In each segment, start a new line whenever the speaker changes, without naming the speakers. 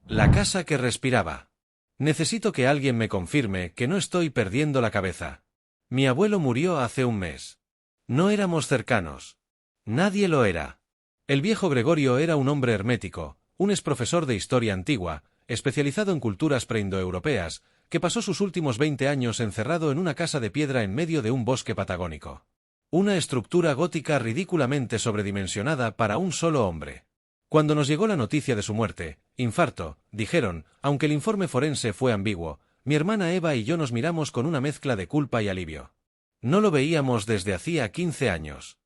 La casa que respiraba. Necesito que alguien me confirme que no estoy perdiendo la cabeza. Mi abuelo murió hace un mes. No éramos cercanos. Nadie lo era. El viejo Gregorio era un hombre hermético, un exprofesor de historia antigua, especializado en culturas preindoeuropeas, que pasó sus últimos 20 años encerrado en una casa de piedra en medio de un bosque patagónico. Una estructura gótica ridículamente sobredimensionada para un solo hombre. Cuando nos llegó la noticia de su muerte, infarto, dijeron, aunque el informe forense fue ambiguo, mi hermana Eva y yo nos miramos con una mezcla de culpa y alivio. No lo veíamos desde hacía 15 años.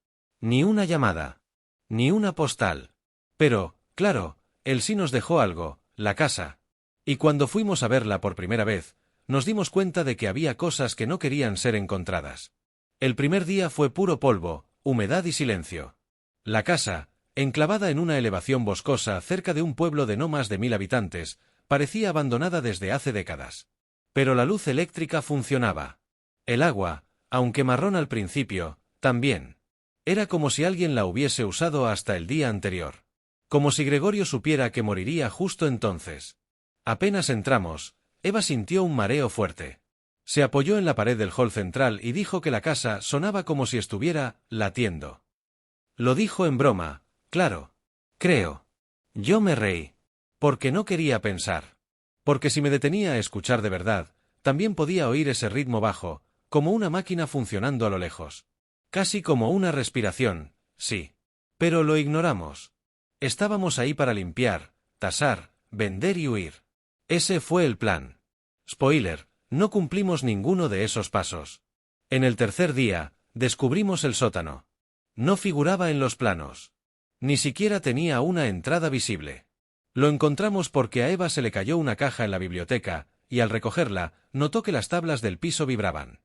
Ni una llamada. Ni una postal. Pero, claro, él sí nos dejó algo, la casa. Y cuando fuimos a verla por primera vez, nos dimos cuenta de que había cosas que no querían ser encontradas. El primer día fue puro polvo, humedad y silencio. La casa, enclavada en una elevación boscosa cerca de un pueblo de no más de 1000 habitantes, parecía abandonada desde hace décadas. Pero la luz eléctrica funcionaba. El agua, aunque marrón al principio, también. Era como si alguien la hubiese usado hasta el día anterior. Como si Gregorio supiera que moriría justo entonces. Apenas entramos, Eva sintió un mareo fuerte. Se apoyó en la pared del hall central y dijo que la casa sonaba como si estuviera latiendo. Lo dijo en broma, claro. Creo. Yo me reí. Porque no quería pensar. Porque si me detenía a escuchar de verdad, también podía oír ese ritmo bajo, como una máquina funcionando a lo lejos. Casi como una respiración, sí. Pero lo ignoramos. Estábamos ahí para limpiar, tasar, vender y huir. Ese fue el plan. Spoiler, no cumplimos ninguno de esos pasos. En el tercer día, descubrimos el sótano. No figuraba en los planos. Ni siquiera tenía una entrada visible. Lo encontramos porque a Eva se le cayó una caja en la biblioteca, y al recogerla, notó que las tablas del piso vibraban.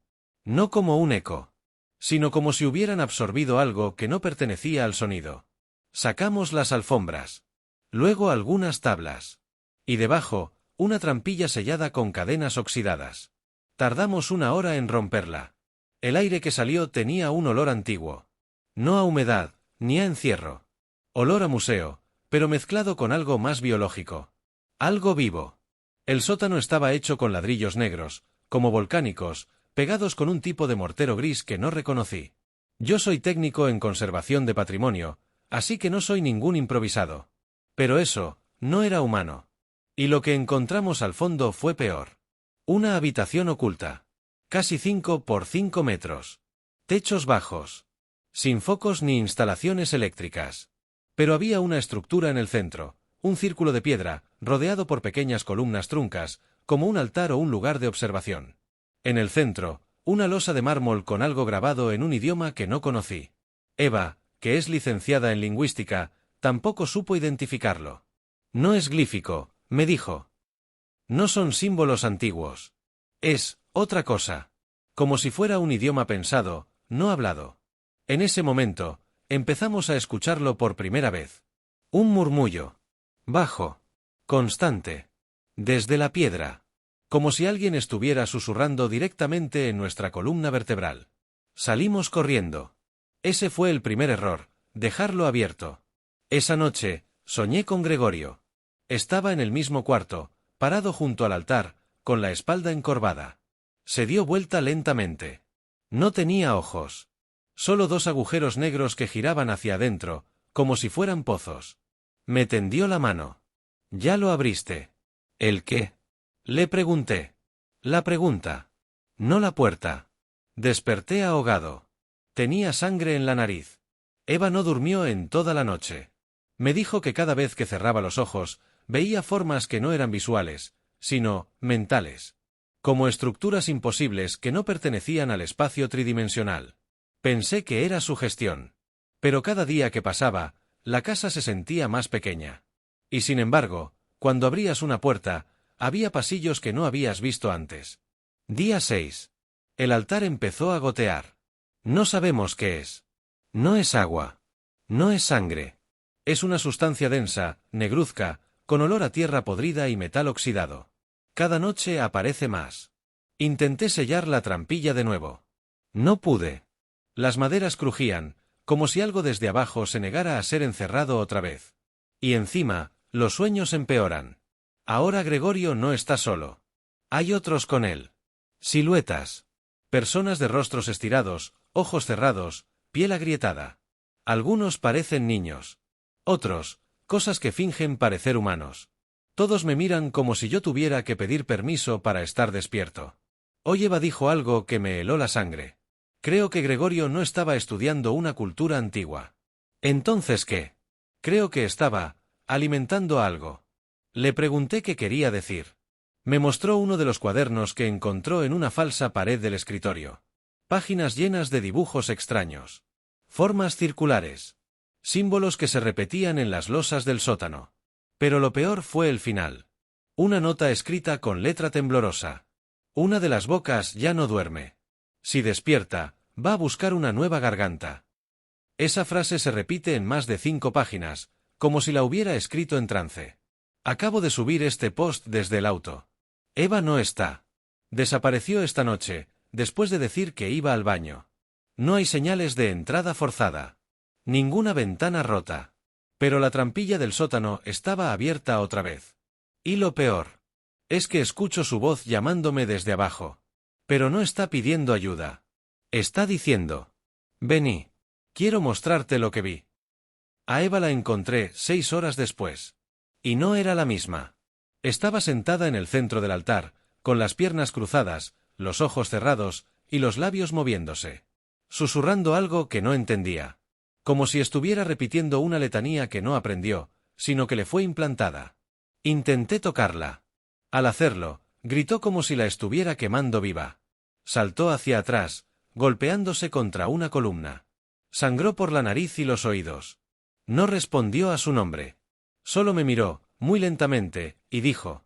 No como un eco, sino como si hubieran absorbido algo que no pertenecía al sonido. Sacamos las alfombras. Luego algunas tablas. Y debajo, una trampilla sellada con cadenas oxidadas. Tardamos 1 hora en romperla. El aire que salió tenía un olor antiguo. No a humedad, ni a encierro. Olor a museo, pero mezclado con algo más biológico. Algo vivo. El sótano estaba hecho con ladrillos negros, como volcánicos, pegados con un tipo de mortero gris que no reconocí. Yo soy técnico en conservación de patrimonio, así que no soy ningún improvisado. Pero eso, no era humano. Y lo que encontramos al fondo fue peor. Una habitación oculta. Casi 5 por 5 metros. Techos bajos. Sin focos ni instalaciones eléctricas. Pero había una estructura en el centro, un círculo de piedra, rodeado por pequeñas columnas truncas, como un altar o un lugar de observación. En el centro, una losa de mármol con algo grabado en un idioma que no conocí. Eva, que es licenciada en lingüística, tampoco supo identificarlo. No es glífico, me dijo. No son símbolos antiguos. Es otra cosa. Como si fuera un idioma pensado, no hablado. En ese momento, empezamos a escucharlo por primera vez. Un murmullo. Bajo. Constante. Desde la piedra. Como si alguien estuviera susurrando directamente en nuestra columna vertebral. Salimos corriendo. Ese fue el primer error, dejarlo abierto. Esa noche, soñé con Gregorio. Estaba en el mismo cuarto, parado junto al altar, con la espalda encorvada. Se dio vuelta lentamente. No tenía ojos. Solo 2 agujeros negros que giraban hacia adentro, como si fueran pozos. Me tendió la mano. ¿Ya lo abriste? ¿El qué? Le pregunté. La pregunta. No la puerta. Desperté ahogado. Tenía sangre en la nariz. Eva no durmió en toda la noche. Me dijo que cada vez que cerraba los ojos, veía formas que no eran visuales, sino mentales. Como estructuras imposibles que no pertenecían al espacio tridimensional. Pensé que era sugestión. Pero cada día que pasaba, la casa se sentía más pequeña. Y sin embargo, cuando abrías una puerta, había pasillos que no habías visto antes. Día 6. El altar empezó a gotear. No sabemos qué es. No es agua. No es sangre. Es una sustancia densa, negruzca, con olor a tierra podrida y metal oxidado. Cada noche aparece más. Intenté sellar la trampilla de nuevo. No pude. Las maderas crujían, como si algo desde abajo se negara a ser encerrado otra vez. Y encima, los sueños empeoran. Ahora Gregorio no está solo. Hay otros con él. Siluetas. Personas de rostros estirados, ojos cerrados, piel agrietada. Algunos parecen niños. Otros, cosas que fingen parecer humanos. Todos me miran como si yo tuviera que pedir permiso para estar despierto. Hoy Eva dijo algo que me heló la sangre. Creo que Gregorio no estaba estudiando una cultura antigua. ¿Entonces qué? Creo que estaba alimentando algo. Le pregunté qué quería decir. Me mostró uno de los cuadernos que encontró en una falsa pared del escritorio. Páginas llenas de dibujos extraños. Formas circulares. Símbolos que se repetían en las losas del sótano. Pero lo peor fue el final. Una nota escrita con letra temblorosa. Una de las bocas ya no duerme. Si despierta, va a buscar una nueva garganta. Esa frase se repite en más de 5 páginas, como si la hubiera escrito en trance. Acabo de subir este post desde el auto. Eva no está. Desapareció esta noche, después de decir que iba al baño. No hay señales de entrada forzada. Ninguna ventana rota. Pero la trampilla del sótano estaba abierta otra vez. Y lo peor es que escucho su voz llamándome desde abajo. Pero no está pidiendo ayuda. Está diciendo: vení. Quiero mostrarte lo que vi. A Eva la encontré 6 horas después. Y no era la misma. Estaba sentada en el centro del altar, con las piernas cruzadas, los ojos cerrados, y los labios moviéndose. Susurrando algo que no entendía. Como si estuviera repitiendo una letanía que no aprendió, sino que le fue implantada. Intenté tocarla. Al hacerlo, gritó como si la estuviera quemando viva. Saltó hacia atrás, golpeándose contra una columna. Sangró por la nariz y los oídos. No respondió a su nombre. Solo me miró, muy lentamente, y dijo: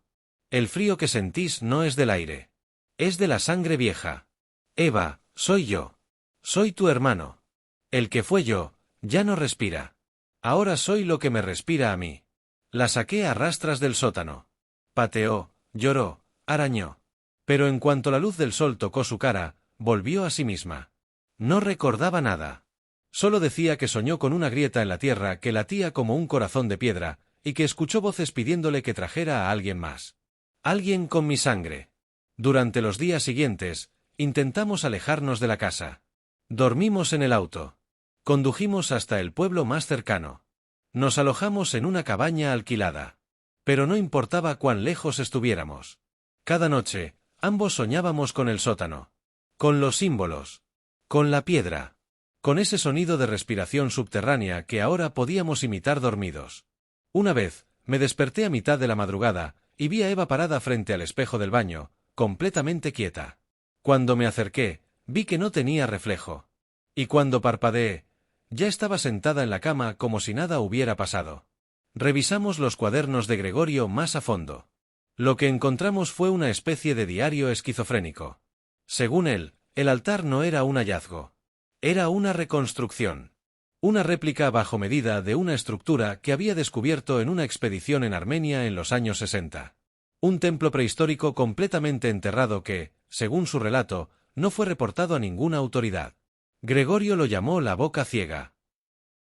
el frío que sentís no es del aire. Es de la sangre vieja. Eva, soy yo. Soy tu hermano. El que fue yo, ya no respira. Ahora soy lo que me respira a mí. La saqué a rastras del sótano. Pateó, lloró, arañó. Pero en cuanto la luz del sol tocó su cara, volvió a sí misma. No recordaba nada. Solo decía que soñó con una grieta en la tierra que latía como un corazón de piedra, y que escuchó voces pidiéndole que trajera a alguien más. Alguien con mi sangre. Durante los días siguientes, intentamos alejarnos de la casa. Dormimos en el auto. Condujimos hasta el pueblo más cercano. Nos alojamos en una cabaña alquilada. Pero no importaba cuán lejos estuviéramos. Cada noche, ambos soñábamos con el sótano. Con los símbolos. Con la piedra. Con ese sonido de respiración subterránea que ahora podíamos imitar dormidos. Una vez, me desperté a mitad de la madrugada, y vi a Eva parada frente al espejo del baño, completamente quieta. Cuando me acerqué, vi que no tenía reflejo. Y cuando parpadeé, ya estaba sentada en la cama como si nada hubiera pasado. Revisamos los cuadernos de Gregorio más a fondo. Lo que encontramos fue una especie de diario esquizofrénico. Según él, el altar no era un hallazgo. Era una reconstrucción. Una réplica bajo medida de una estructura que había descubierto en una expedición en Armenia en los años 60. Un templo prehistórico completamente enterrado que, según su relato, no fue reportado a ninguna autoridad. Gregorio lo llamó la boca ciega.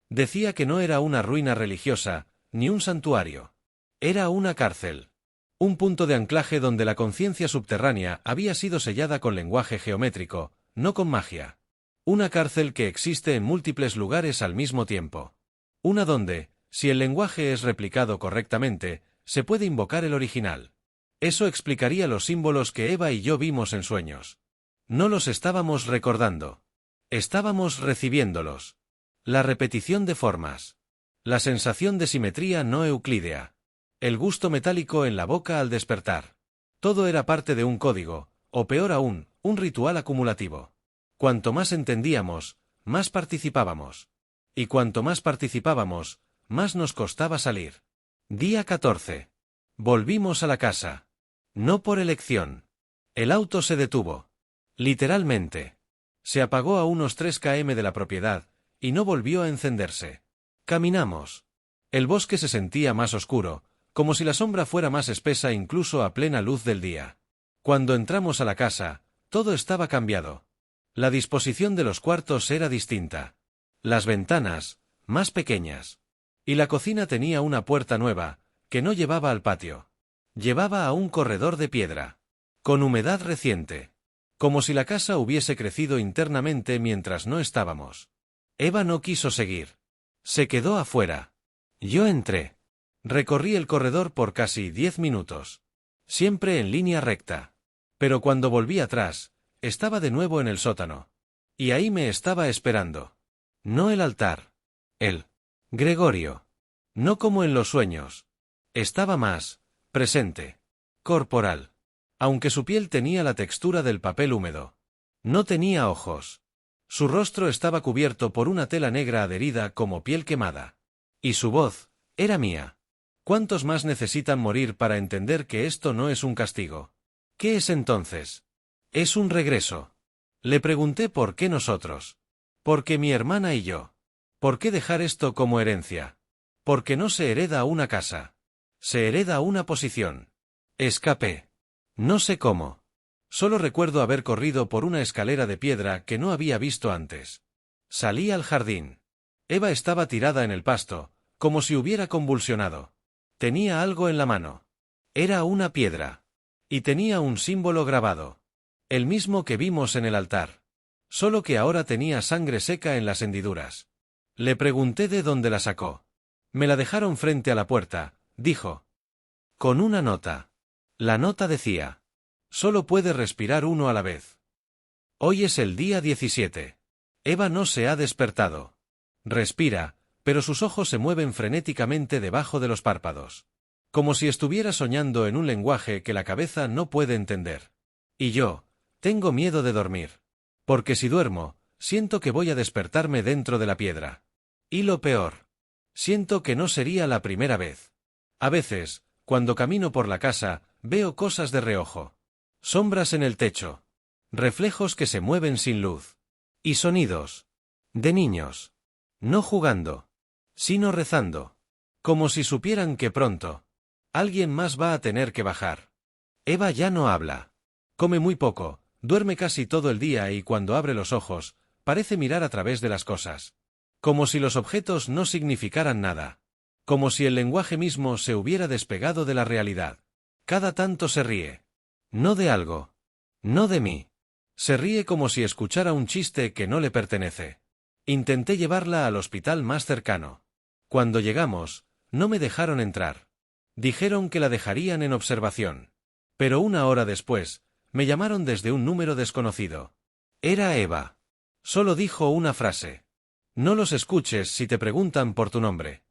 Decía que no era una ruina religiosa, ni un santuario. Era una cárcel. Un punto de anclaje donde la conciencia subterránea había sido sellada con lenguaje geométrico, no con magia. Una cárcel que existe en múltiples lugares al mismo tiempo. Una donde, si el lenguaje es replicado correctamente, se puede invocar el original. Eso explicaría los símbolos que Eva y yo vimos en sueños. No los estábamos recordando. Estábamos recibiéndolos. La repetición de formas. La sensación de simetría no euclídea. El gusto metálico en la boca al despertar. Todo era parte de un código, o peor aún, un ritual acumulativo. Cuanto más entendíamos, más participábamos. Y cuanto más participábamos, más nos costaba salir. Día 14. Volvimos a la casa. No por elección. El auto se detuvo. Literalmente. Se apagó a unos 3 km de la propiedad, y no volvió a encenderse. Caminamos. El bosque se sentía más oscuro, como si la sombra fuera más espesa incluso a plena luz del día. Cuando entramos a la casa, todo estaba cambiado. La disposición de los cuartos era distinta. Las ventanas, más pequeñas. Y la cocina tenía una puerta nueva, que no llevaba al patio. Llevaba a un corredor de piedra, con humedad reciente, como si la casa hubiese crecido internamente mientras no estábamos. Eva no quiso seguir. Se quedó afuera. Yo entré. Recorrí el corredor por casi 10 minutos. Siempre en línea recta. Pero cuando volví atrás, estaba de nuevo en el sótano. Y ahí me estaba esperando. No el altar. Él. Gregorio. No como en los sueños. Estaba más presente. Corporal. Aunque su piel tenía la textura del papel húmedo. No tenía ojos. Su rostro estaba cubierto por una tela negra adherida como piel quemada. Y su voz era mía. ¿Cuántos más necesitan morir para entender que esto no es un castigo? ¿Qué es entonces? Es un regreso. Le pregunté por qué nosotros. Porque mi hermana y yo. ¿Por qué dejar esto como herencia? Porque no se hereda una casa. Se hereda una posición. Escapé. No sé cómo. Solo recuerdo haber corrido por una escalera de piedra que no había visto antes. Salí al jardín. Eva estaba tirada en el pasto, como si hubiera convulsionado. Tenía algo en la mano. Era una piedra. Y tenía un símbolo grabado. El mismo que vimos en el altar. Solo que ahora tenía sangre seca en las hendiduras. Le pregunté de dónde la sacó. Me la dejaron frente a la puerta, dijo. Con una nota. La nota decía: solo puede respirar uno a la vez. Hoy es el día 17. Eva no se ha despertado. Respira, pero sus ojos se mueven frenéticamente debajo de los párpados. Como si estuviera soñando en un lenguaje que la cabeza no puede entender. Y yo, tengo miedo de dormir. Porque si duermo, siento que voy a despertarme dentro de la piedra. Y lo peor. Siento que no sería la primera vez. A veces, cuando camino por la casa, veo cosas de reojo. Sombras en el techo. Reflejos que se mueven sin luz. Y sonidos. De niños. No jugando. Sino rezando. Como si supieran que pronto. Alguien más va a tener que bajar. Eva ya no habla. Come muy poco, duerme casi todo el día y cuando abre los ojos, parece mirar a través de las cosas. Como si los objetos no significaran nada. Como si el lenguaje mismo se hubiera despegado de la realidad. Cada tanto se ríe. No de algo. No de mí. Se ríe como si escuchara un chiste que no le pertenece. Intenté llevarla al hospital más cercano. Cuando llegamos, no me dejaron entrar. Dijeron que la dejarían en observación. Pero una hora después, me llamaron desde un número desconocido. Era Eva. Solo dijo una frase. No los escuches si te preguntan por tu nombre.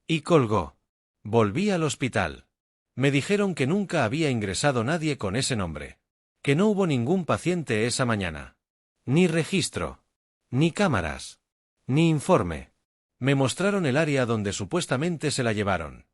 Y colgó. Volví al hospital. Me dijeron que nunca había ingresado nadie con ese nombre. Que no hubo ningún paciente esa mañana. Ni registro. Ni cámaras. Ni informe. Me mostraron el área donde supuestamente se la llevaron.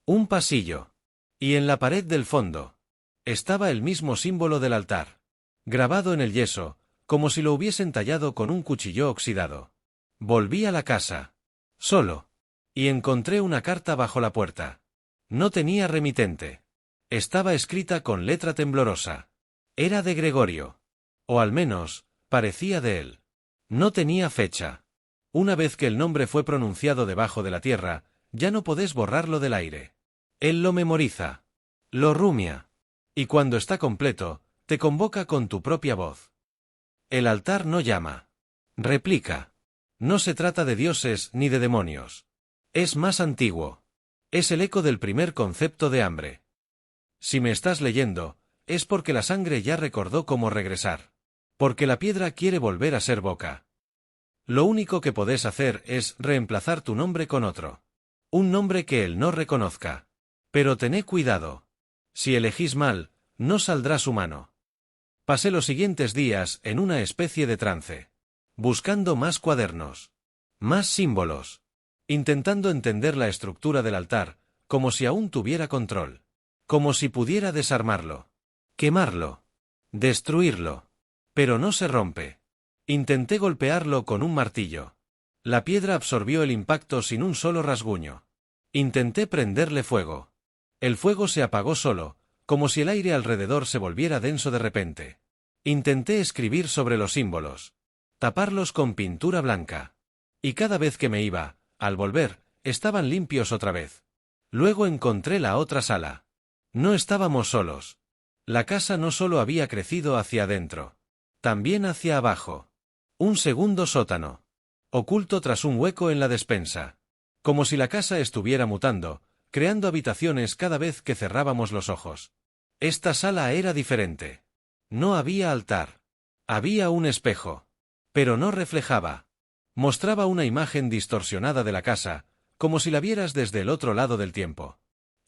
Un pasillo. Y en la pared del fondo estaba el mismo símbolo del altar. Grabado en el yeso, como si lo hubiesen tallado con un cuchillo oxidado. Volví a la casa. Solo. Y encontré una carta bajo la puerta. No tenía remitente. Estaba escrita con letra temblorosa. Era de Gregorio. O al menos, parecía de él. No tenía fecha. Una vez que el nombre fue pronunciado debajo de la tierra, ya no podés borrarlo del aire. Él lo memoriza. Lo rumia. Y cuando está completo, te convoca con tu propia voz. El altar no llama. Replica. No se trata de dioses ni de demonios. Es más antiguo. Es el eco del primer concepto de hambre. Si me estás leyendo, es porque la sangre ya recordó cómo regresar. Porque la piedra quiere volver a ser boca. Lo único que podés hacer es reemplazar tu nombre con otro. Un nombre que él no reconozca. Pero tened cuidado. Si elegís mal, no saldrá su mano. Pasé los siguientes días en una especie de trance. Buscando más cuadernos. Más símbolos. Intentando entender la estructura del altar, como si aún tuviera control. Como si pudiera desarmarlo. Quemarlo. Destruirlo. Pero no se rompe. Intenté golpearlo con un martillo. La piedra absorbió el impacto sin un solo rasguño. Intenté prenderle fuego. El fuego se apagó solo, como si el aire alrededor se volviera denso de repente. Intenté escribir sobre los símbolos. Taparlos con pintura blanca. Y cada vez que me iba, al volver, estaban limpios otra vez. Luego encontré la otra sala. No estábamos solos. La casa no solo había crecido hacia adentro, también hacia abajo. Un segundo sótano, oculto tras un hueco en la despensa. Como si la casa estuviera mutando, creando habitaciones cada vez que cerrábamos los ojos. Esta sala era diferente. No había altar. Había un espejo. Pero no reflejaba. Mostraba una imagen distorsionada de la casa, como si la vieras desde el otro lado del tiempo.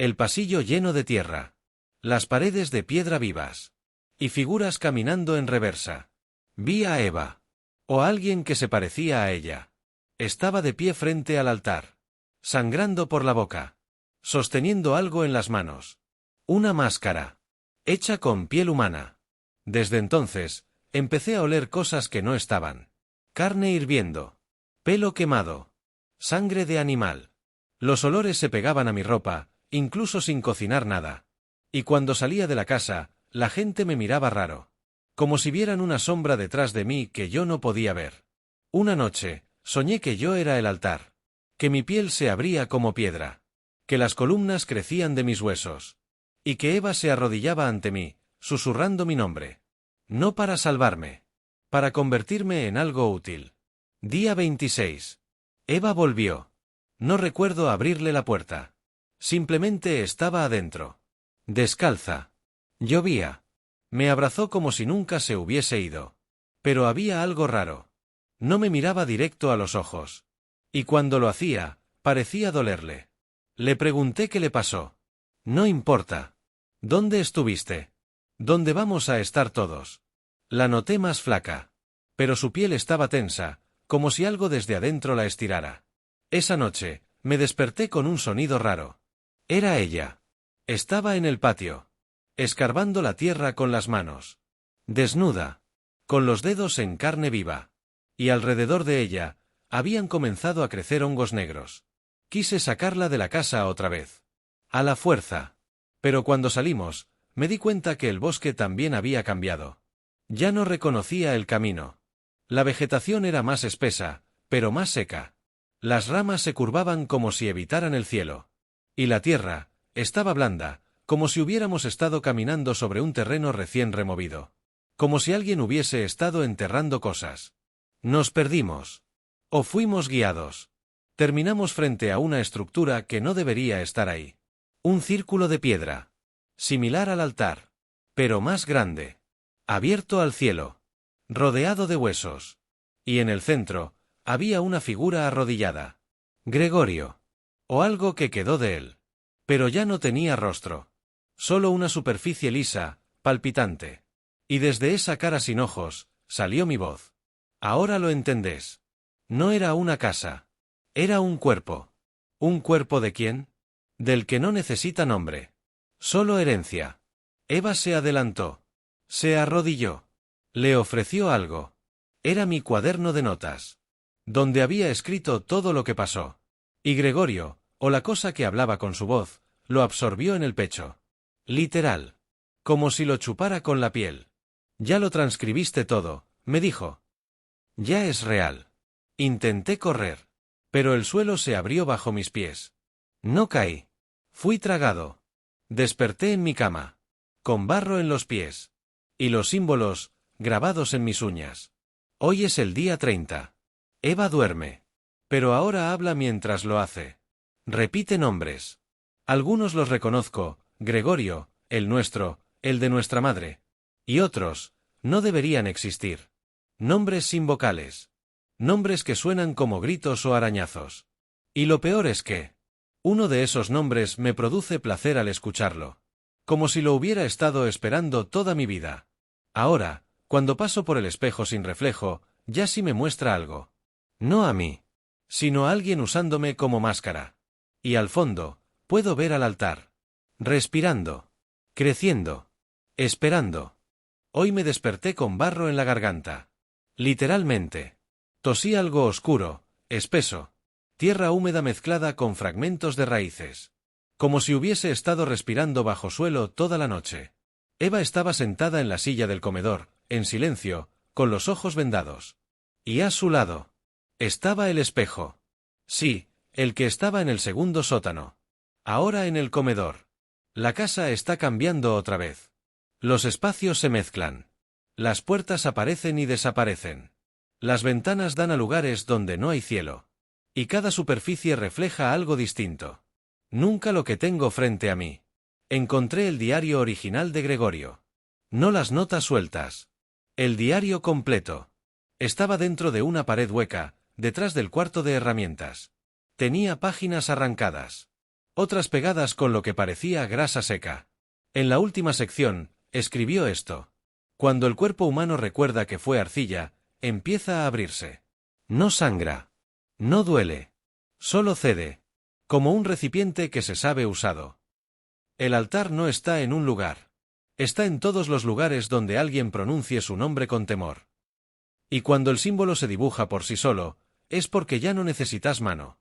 El pasillo lleno de tierra. Las paredes de piedra vivas. Y figuras caminando en reversa. Vi a Eva. O a alguien que se parecía a ella. Estaba de pie frente al altar. Sangrando por la boca. Sosteniendo algo en las manos. Una máscara. Hecha con piel humana. Desde entonces, empecé a oler cosas que no estaban. Carne hirviendo. Pelo quemado. Sangre de animal. Los olores se pegaban a mi ropa, incluso sin cocinar nada. Y cuando salía de la casa, la gente me miraba raro. Como si vieran una sombra detrás de mí que yo no podía ver. Una noche, soñé que yo era el altar. Que mi piel se abría como piedra. Que las columnas crecían de mis huesos. Y que Eva se arrodillaba ante mí, susurrando mi nombre. No para salvarme. Para convertirme en algo útil. Día 26. Eva volvió. No recuerdo abrirle la puerta. Simplemente estaba adentro. Descalza. Llovía. Me abrazó como si nunca se hubiese ido. Pero había algo raro. No me miraba directo a los ojos. Y cuando lo hacía, parecía dolerle. Le pregunté qué le pasó. No importa. ¿Dónde estuviste? ¿Dónde vamos a estar todos? La noté más flaca. Pero su piel estaba tensa, como si algo desde adentro la estirara. Esa noche, me desperté con un sonido raro. Era ella. Estaba en el patio. Escarbando la tierra con las manos. Desnuda. Con los dedos en carne viva. Y alrededor de ella, habían comenzado a crecer hongos negros. Quise sacarla de la casa otra vez. A la fuerza. Pero cuando salimos, me di cuenta que el bosque también había cambiado. Ya no reconocía el camino. La vegetación era más espesa, pero más seca. Las ramas se curvaban como si evitaran el cielo. Y la tierra, estaba blanda, como si hubiéramos estado caminando sobre un terreno recién removido. Como si alguien hubiese estado enterrando cosas. Nos perdimos. O fuimos guiados. Terminamos frente a una estructura que no debería estar ahí. Un círculo de piedra. Similar al altar. Pero más grande. Abierto al cielo. Rodeado de huesos. Y en el centro, había una figura arrodillada. Gregorio. O algo que quedó de él. Pero ya no tenía rostro. Solo una superficie lisa, palpitante. Y desde esa cara sin ojos, salió mi voz. Ahora lo entendés. No era una casa. Era un cuerpo. ¿Un cuerpo de quién? Del que no necesita nombre. Solo herencia. Eva se adelantó. Se arrodilló. Le ofreció algo. Era mi cuaderno de notas. Donde había escrito todo lo que pasó. Y Gregorio, o la cosa que hablaba con su voz, lo absorbió en el pecho. Literal. Como si lo chupara con la piel. Ya lo transcribiste todo, me dijo. Ya es real. Intenté correr. Pero el suelo se abrió bajo mis pies. No caí. Fui tragado. Desperté en mi cama. Con barro en los pies. Y los símbolos, grabados en mis uñas. Hoy es el día 30. Eva duerme. Pero ahora habla mientras lo hace. Repite nombres. Algunos los reconozco, Gregorio, el nuestro, el de nuestra madre. Y otros, no deberían existir. Nombres sin vocales. Nombres que suenan como gritos o arañazos. Y lo peor es que uno de esos nombres me produce placer al escucharlo. Como si lo hubiera estado esperando toda mi vida. Ahora, cuando paso por el espejo sin reflejo, ya sí me muestra algo. No a mí, sino a alguien usándome como máscara. Y al fondo, puedo ver al altar. Respirando. Creciendo. Esperando. Hoy me desperté con barro en la garganta. Literalmente. Tosí algo oscuro, espeso. Tierra húmeda mezclada con fragmentos de raíces. Como si hubiese estado respirando bajo suelo toda la noche. Eva estaba sentada en la silla del comedor, en silencio, con los ojos vendados. Y a su lado estaba el espejo. Sí, el que estaba en el segundo sótano. Ahora en el comedor. La casa está cambiando otra vez. Los espacios se mezclan. Las puertas aparecen y desaparecen. Las ventanas dan a lugares donde no hay cielo. Y cada superficie refleja algo distinto. Nunca lo que tengo frente a mí. Encontré el diario original de Gregorio. No las notas sueltas. El diario completo. Estaba dentro de una pared hueca, detrás del cuarto de herramientas. Tenía páginas arrancadas. Otras pegadas con lo que parecía grasa seca. En la última sección, escribió esto. Cuando el cuerpo humano recuerda que fue arcilla, empieza a abrirse. No sangra. No duele. Solo cede. Como un recipiente que se sabe usado. El altar no está en un lugar. Está en todos los lugares donde alguien pronuncie su nombre con temor. Y cuando el símbolo se dibuja por sí solo, es porque ya no necesitas mano.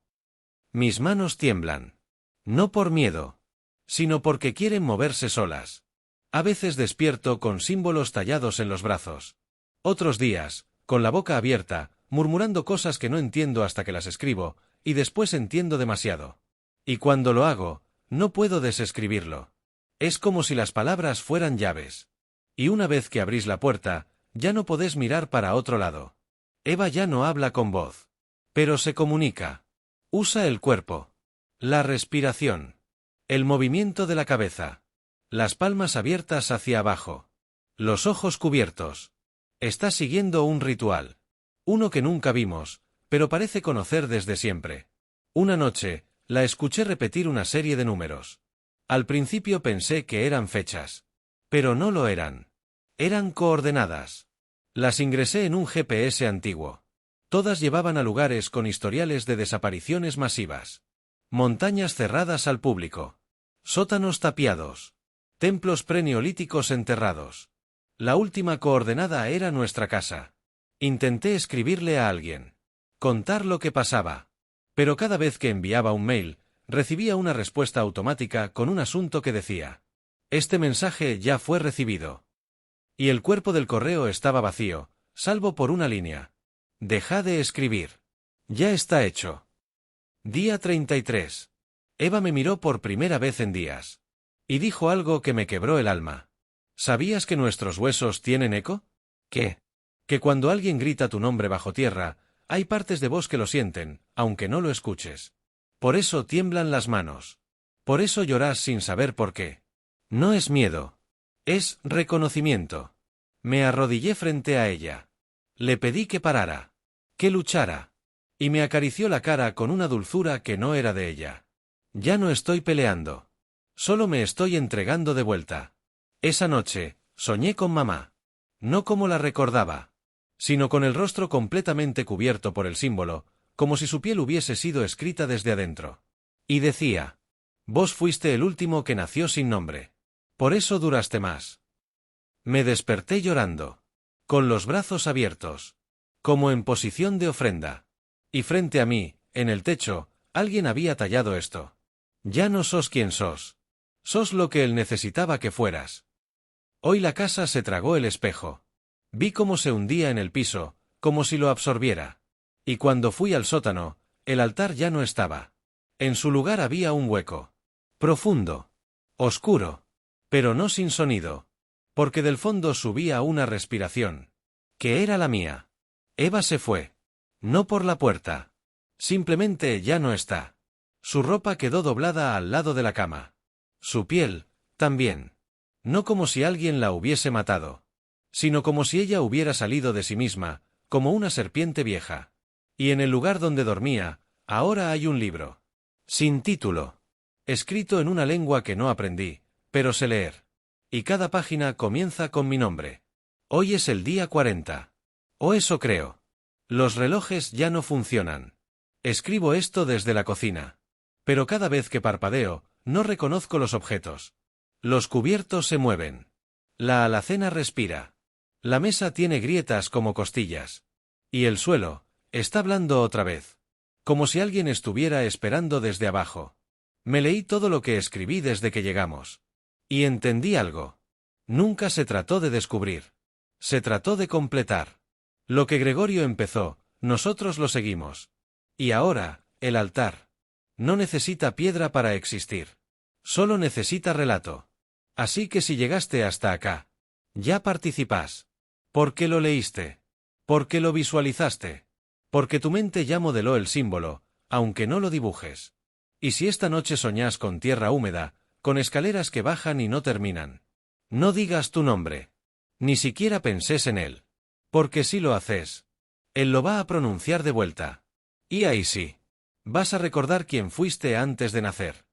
Mis manos tiemblan. No por miedo, sino porque quieren moverse solas. A veces despierto con símbolos tallados en los brazos. Otros días, con la boca abierta, murmurando cosas que no entiendo hasta que las escribo, y después entiendo demasiado. Y cuando lo hago, no puedo desescribirlo. Es como si las palabras fueran llaves. Y una vez que abrís la puerta, ya no podés mirar para otro lado. Eva ya no habla con voz. Pero se comunica. Usa el cuerpo. La respiración. El movimiento de la cabeza. Las palmas abiertas hacia abajo. Los ojos cubiertos. Está siguiendo un ritual. Uno que nunca vimos, pero parece conocer desde siempre. Una noche, la escuché repetir una serie de números. Al principio pensé que eran fechas. Pero no lo eran. Eran coordenadas. Las ingresé en un GPS antiguo. Todas llevaban a lugares con historiales de desapariciones masivas. Montañas cerradas al público. Sótanos tapiados. Templos preneolíticos enterrados. La última coordenada era nuestra casa. Intenté escribirle a alguien. Contar lo que pasaba. Pero cada vez que enviaba un mail, recibía una respuesta automática con un asunto que decía: este mensaje ya fue recibido. Y el cuerpo del correo estaba vacío, salvo por una línea. Deja de escribir. Ya está hecho. Día 33. Eva me miró por primera vez en días. Y dijo algo que me quebró el alma. ¿Sabías que nuestros huesos tienen eco? ¿Qué? Que cuando alguien grita tu nombre bajo tierra, hay partes de vos que lo sienten, aunque no lo escuches. Por eso tiemblan las manos. Por eso llorás sin saber por qué. No es miedo. Es reconocimiento. Me arrodillé frente a ella. Le pedí que parara. Que luchara. Y me acarició la cara con una dulzura que no era de ella. Ya no estoy peleando. Solo me estoy entregando de vuelta. Esa noche, soñé con mamá. No como la recordaba, sino con el rostro completamente cubierto por el símbolo, como si su piel hubiese sido escrita desde adentro. Y decía: vos fuiste el último que nació sin nombre. Por eso duraste más. Me desperté llorando. Con los brazos abiertos. Como en posición de ofrenda. Y frente a mí, en el techo, alguien había tallado esto. Ya no sos quien sos. Sos lo que él necesitaba que fueras. Hoy la casa se tragó el espejo. Vi cómo se hundía en el piso, como si lo absorbiera. Y cuando fui al sótano, el altar ya no estaba. En su lugar había un hueco. Profundo. Oscuro. Pero no sin sonido. Porque del fondo subía una respiración. Que era la mía. Eva se fue. No por la puerta. Simplemente ya no está. Su ropa quedó doblada al lado de la cama. Su piel, también. No como si alguien la hubiese matado. Sino como si ella hubiera salido de sí misma, como una serpiente vieja. Y en el lugar donde dormía, ahora hay un libro. Sin título. Escrito en una lengua que no aprendí, pero sé leer. Y cada página comienza con mi nombre. Hoy es el día 40. O eso creo. Los relojes ya no funcionan. Escribo esto desde la cocina. Pero cada vez que parpadeo, no reconozco los objetos. Los cubiertos se mueven. La alacena respira. La mesa tiene grietas como costillas. Y el suelo está blando otra vez. Como si alguien estuviera esperando desde abajo. Me leí todo lo que escribí desde que llegamos. Y entendí algo. Nunca se trató de descubrir. Se trató de completar. Lo que Gregorio empezó, nosotros lo seguimos. Y ahora, el altar. No necesita piedra para existir. Solo necesita relato. Así que si llegaste hasta acá, ya participás. ¿Por qué lo leíste? ¿Por qué lo visualizaste? Porque tu mente ya modeló el símbolo, aunque no lo dibujes. Y si esta noche soñás con tierra húmeda, con escaleras que bajan y no terminan, no digas tu nombre. Ni siquiera pensés en él. Porque si lo haces, él lo va a pronunciar de vuelta. Y ahí sí. Vas a recordar quién fuiste antes de nacer.